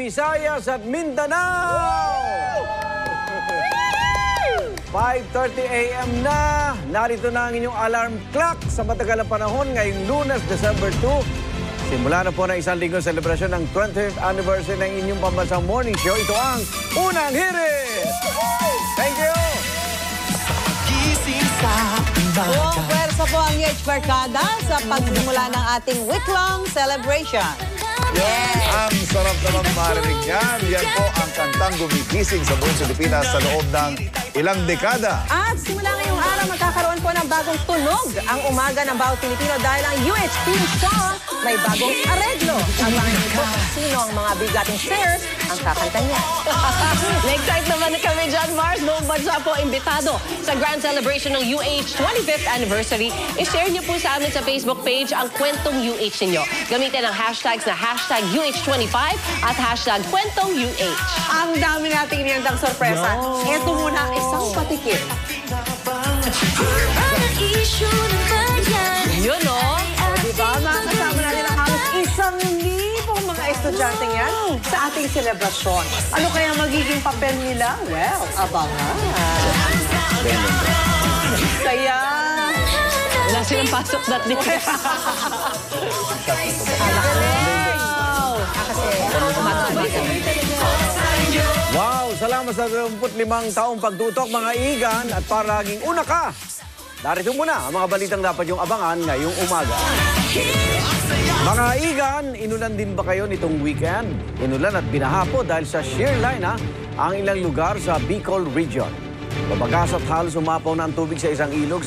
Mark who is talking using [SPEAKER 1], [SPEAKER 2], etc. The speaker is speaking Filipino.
[SPEAKER 1] Visayas at Mindanao! 5:30 a.m. na. Narito na ang inyong alarm clock sa matagal na panahon ngayong Lunes, December 2. Simula na po ng isang linggong selebrasyon ng 20th anniversary ng inyong pambansang morning show. Ito ang Unang Hirit! Thank you!
[SPEAKER 2] Buong pwersa po ang UH Barkada sa pagsimula ng ating week-long celebration. Yes!
[SPEAKER 3] Ang sarap naman marinig yan. Yan po ang kantang gumigising sa buong Pilipinas sa loob ng ilang dekada.
[SPEAKER 2] At simula ngayong araw, magkakaroon po ng bagong tunog ang umaga ng bawat Pilipino dahil ang UH theme song may bagong areglo. Abangan po kung sino ang mga bigating singers ang kakanta niya.
[SPEAKER 4] Na-excite naman na kami dyan, Mars. Buong bansa po imbitado sa grand celebration ng UH 25th anniversary. I-share niyo po sa amin sa Facebook page ang kwentong UH ninyo. Gamitin ang hashtags na hashtag UH25 at hashtag kwentong UH.
[SPEAKER 2] Ang dami nating inihandang sorpresa. Ito muna, isang patikim.
[SPEAKER 4] Yun, no?
[SPEAKER 2] Diba? Makakasama natin ang halos 1,000 mga estudyanteng yan sa ating selebrasyon. Ano kaya magiging papel nila? Well, abangan. Saya.
[SPEAKER 4] Wala silang pasok that day.
[SPEAKER 1] Wow! Salamat sa 25 taong pagtutok, mga igan, at para laging una ka. Narito muna ang mga balitang dapat yung abangan ngayong umaga. Mga igan, inulan din ba kayo nitong weekend? Inulan at binaha po dahil sa shear line ang ilang lugar sa Bicol Region. Mabagas at halos umapaw na ang tubig sa isang ilog sa